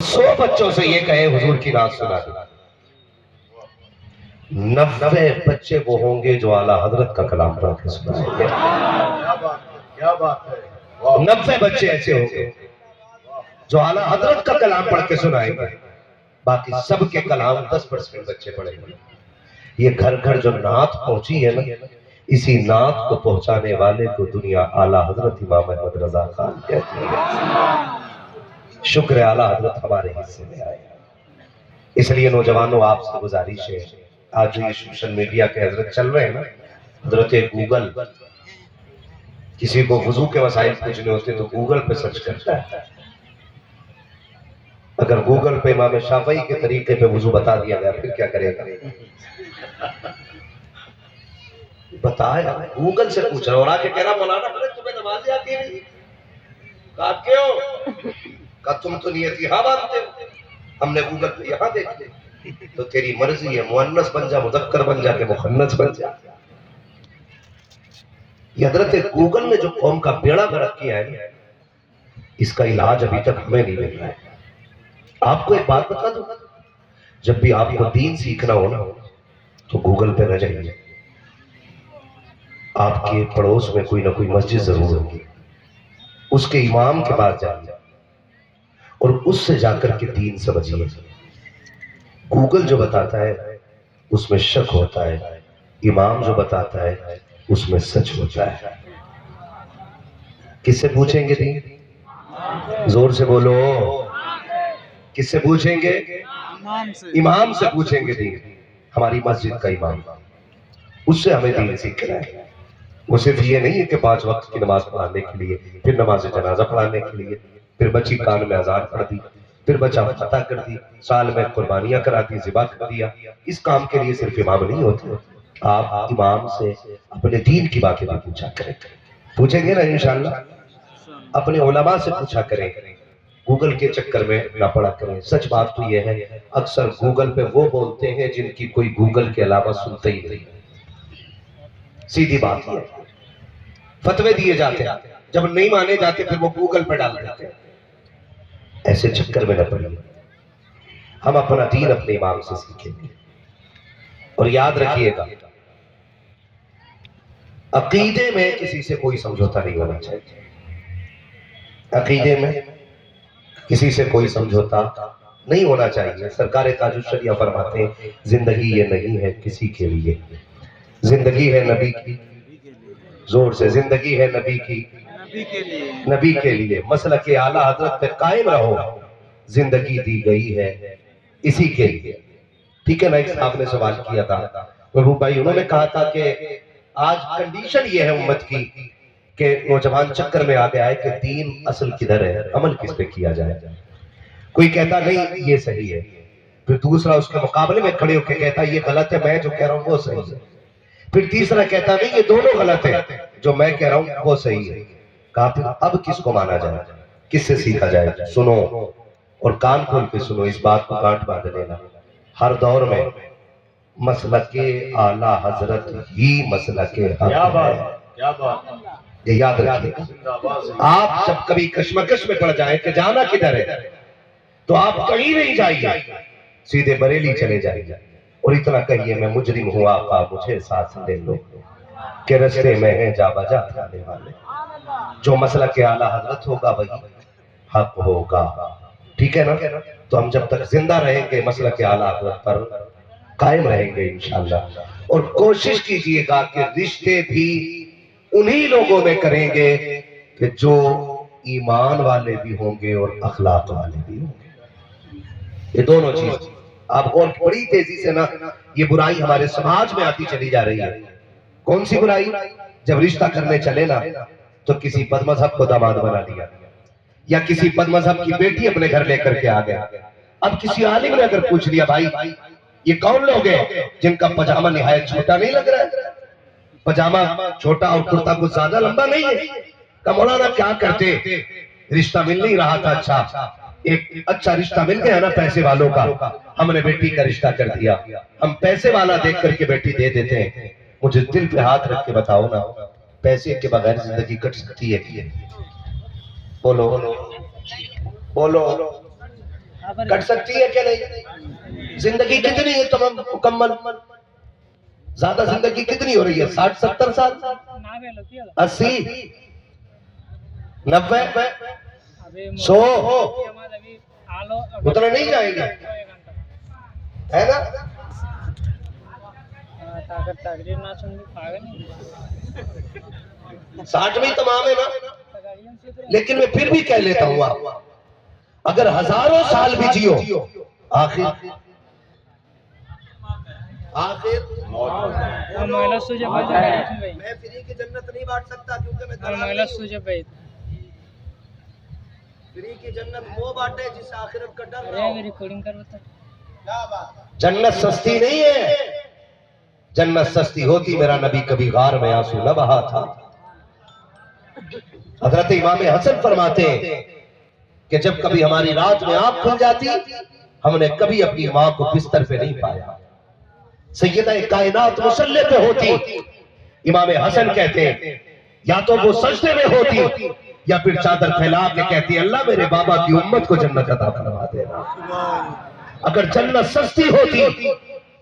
100 بچوں سے یہ کہے حضور کی نعت سنا دے، 90 بچے وہ ہوں گے جو اعلیٰ حضرت کا کلام پڑھ کے سنائیں گے۔ کیا بات ہے، 90 بچے ایسے ہوں گے جو اعلیٰ حضرت کا کلام پڑھ کے سنائیں گے، باقی سب کے کلام 10% بچے پڑھیں گے۔ یہ گھر گھر جو نعت پہنچی ہے نا، اسی نعت کو پہنچانے والے کو دنیا اعلیٰ حضرت امام احمد رضا خان کہتی ہے۔ شکر اعلیٰ حضرت ہمارے حصے میں آئے۔ اس لیے نوجوانوں آپ سے گزارش ہے، آج جو یہ سوشل میڈیا کے حضرت چل رہے ہیں نا، حضرت گوگل، کسی کو وضو کے مسائل پوچھنے ہوتے تو گوگل پہ سرچ کرتا ہے۔ اگر گوگل پہ امام شافعی کے طریقے پہ وضو بتا دیا گیا پھر کیا کرے گا؟ بتایا، گوگل سے پوچھ رہا اور آ کے کہہ رہا مولانا تمہیں نمازیں آتی نہیں؟ کہا کیوں؟ کہا تم تو نیت یہاں باندھتے ہو، ہم نے گوگل پہ یہاں دیکھ لیا۔ تو تیری مرضی ہے، مؤنث بن جا، مذکر بن جا، کہ مخنث بن جا۔ یہ حضرت گوگل نے جو قوم کا بیڑا غرق کیا ہے، اس کا علاج ابھی تک ہمیں نہیں مل رہا ہے۔ آپ کو ایک بات بتا دوں، جب بھی آپ کو دین سیکھنا ہو نا تو گوگل پہ نہ جائیے۔ آپ کے پڑوس میں کوئی نہ کوئی مسجد ضرور ہوگی، اس کے امام کے پاس جائیے اور اس سے جا کر کے دین سمجھیے۔ گوگل جو بتاتا ہے اس میں شک ہوتا ہے، امام جو بتاتا ہے اس میں سچ ہوتا ہے۔ کس سے پوچھیں گے دین؟ زور سے بولو، کس سے پوچھیں گے؟ امام سے پوچھیں گے دین۔ ہماری مسجد کا امام، اس سے ہمیں دین سیکھنا ہے۔ وہ صرف یہ نہیں ہے کہ 5 وقت کی نماز پڑھانے کے لیے، پھر نماز جنازہ پڑھانے کے لیے، پھر بچی کان میں اذان پڑھ دی، پھر بچہ فتح کر دی، سال میں قربانیاں کرا دی، ذبح کر دیا۔ اس کام کے لیے صرف امام نہیں ہوتے، آپ امام سے اپنے دین کی باتیں بھی پوچھا کریں۔ پوچھیں گے نا انشاءاللہ؟ اپنے علماء سے پوچھا کریں، گوگل کے چکر میں نہ پڑا کریں۔ سچ بات تو یہ ہے، اکثر گوگل پہ وہ بولتے ہیں جن کی کوئی گوگل کے علاوہ سنتا ہی نہیں۔ سیدھی بات ہے، فتوے دیے جاتے ہیں، جب نہیں مانے جاتے پھر وہ گوگل پہ ڈال دیتے ہیں۔ ایسے چکر میں نہ پڑیے، ہم اپنا دین اپنے امام سے سیکھیں گے۔ اور یاد رکھیے گا، عقیدے میں کسی سے کوئی سمجھوتا نہیں ہونا چاہیے۔ عقیدے میں کسی سے کوئی سمجھوتا نہیں ہونا چاہیے۔ سرکار تاج الشریعہ فرماتے ہیں، زندگی یہ نہیں ہے کسی کے لیے، زندگی ہے نبی کی، زور سے، زندگی ہے نبی کی، نبی کے لیے۔ مسلک اعلیٰ حضرت پہ قائم رہو، زندگی دی گئی ہے اسی کے لیے۔ ٹھیک ہے نا؟ ایک صاحب نے سوال کیا تھا محبوب بھائی، انہوں نے کہا تھا کہ آج کنڈیشن یہ ہے امت کی کہ نوجوان چکر میں آ گیا ہے کہ دین اصل کدھر ہے، عمل کس پہ کیا جائے۔ کوئی کہتا نہیں یہ صحیح ہے، پھر دوسرا اس کے مقابلے میں کھڑے ہو کے کہتا یہ غلط ہے، میں جو کہہ رہا ہوں وہ صحیح ہے۔ پھر تیسرا کہتا نہیں یہ دونوں غلط ہے، جو میں کہہ رہا ہوں وہ صحیح ہے۔ کہا پھر اب کس کو مانا جائے، کس سے سیکھا جائے؟ سنو اور کان کھول کے سنو، اس بات کو گانٹھ باندھ لینا، ہر دور میں مسلک اعلیٰ حضرت ہی مسلک حق ہے۔ کیا بات ہے، یہ یاد رکھیے گا۔ آپ جب کبھی کشمکش میں پڑ جائیں کہ جانا کدھر ہے تو آپ کہیں نہیں جائیے، سیدھے بریلی چلے جائیے اور اتنا کہیے میں مجرم ہوں آقا مجھے ساتھ لے لو، کہ رستے میں ہیں جا بجا کھانے والے۔ جو مسلک اعلیٰ حضرت ہوگا وہی حق ہوگا۔ ٹھیک ہے نا؟ تو ہم جب تک زندہ رہیں گے مسلک اعلیٰ حضرت پر قائم رہیں گے انشاءاللہ۔ اور کوشش کیجئے گا کہ رشتے بھی انہی لوگوں میں کریں گے کہ جو ایمان والے بھی ہوں گے اور اخلاق والے بھی ہوں گے۔ یہ دونوں چیز آپ اور بڑی تیزی سے نا، یہ برائی ہمارے سماج میں آتی چلی جا رہی ہے۔ کون سی برائی؟ جب رشتہ کرنے چلے نا تو کسی بد مذہب کو داماد بنا دیا، یا کسی بد مذہب کی بیٹی اپنے گھر لے کر کے آ گیا۔ اب کسی عالم نے اگر پوچھ لیا بھائی یہ کون لوگ ہیں جن کا پجامہ نہایت چھوٹا نہیں لگ رہا ہے، پجامہ چھوٹا اور کرتا کچھ زیادہ لمبا نہیں ہے، کہ مولانا کیا کرتے، رشتہ مل نہیں رہا تھا، اچھا ایک اچھا رشتہ مل گیا نا پیسے والوں کا، ہم نے بیٹی کا رشتہ کر دیا۔ ہم پیسے والا دیکھ کر کے بیٹی دے دیتے ہیں۔ مجھے دل پہ ہاتھ رکھ کے بتاؤ نا، پیسے کے بغیر زندگی کٹ سکتی ہے؟ بولو بولو، کٹ سکتی ہے کہ نہیں؟ زندگی کتنی ہے تمام مکمل؟ زیادہ زندگی کتنی ہو رہی ہے؟ 60-70 سال، 80، 90، 100، اتنا نہیں جائیں گے، ہے نا؟ 60 میں تمام ہے نا؟ لیکن میں پھر بھی کہہ لیتا ہوں آپ اگر ہزاروں سال بھی جیو آخر میں فری کی جنت نہیں بانٹ سکتا کیونکہ میں دلال نہیں ہوں۔ فری کی جنت وہ بانٹے جس آخرت کا ڈر نہ ہو۔ جنت سستی نہیں ہے، جنت سستی ہوتی میرا نبی کبھی غار میں آنسو نہ بہا تھا۔ حضرت امام حسن فرماتے ہیں کہ جب کبھی ہماری رات میں آنکھ کھل جاتی ہم نے کبھی اپنی ماں کو بستر پہ نہیں پایا، سیدہ کائنات مصلی پہ ہوتی، امام حسن کہتے ہیں یا تو وہ سجدے میں ہوتی یا پھر چادر پھیلا کے کہتی اللہ میرے بابا کی امت کو جنت عطا فرما دینا۔ اگر جنت سستی ہوتی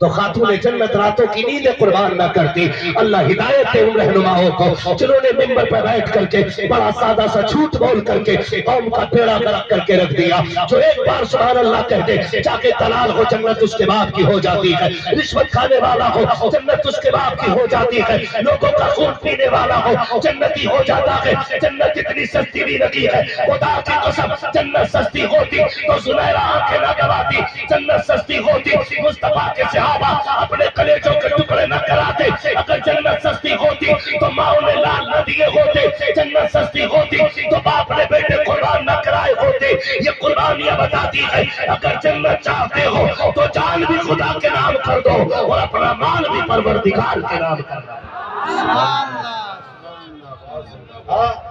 تو خاتون جنت راتوں کی نیندیں قربان نہ کرتی۔ اللہ ہدایت دے ان رہنماؤں کو جنہوں نے ممبر پر بیٹھ کر کے بڑا سادہ سا جھوٹ بول کر کے قوم کا بیڑا غرق کر کے رکھ دیا۔ جو ایک بار سبحان اللہ کہتے جا کے دلال ہو جنت اس کے باپ کی ہو جاتی ہے، رشوت کھانے والا ہو جنت اس کے باپ کی ہو جاتی ہے، لوگوں کا خون پینے والا ہو جنتی ہو جاتا ہے۔ جنت اتنی سستی بھی نہیں ہے، خدا کی قسم جنت سستی ہوتی تو زلیخا آنکھیں نہ گواتی، جنت سستی ہوتی مصطفیٰ کے صحابہ اپنے کلیجوں کے ٹکڑے نہ کراتے، اگر جنت سستی ہوتی تو ماں نے لال نہ دیے ہوتے، جنت سستی ہوتی تو باپ نے بیٹے قربان نہ کرائے ہوتے۔ یہ قربانیاں بتاتی ہے اگر جنت چاہتے ہو تو جان بھی خدا کے نام کر دو اور اپنا مال بھی پروردگار کے نام کر دو۔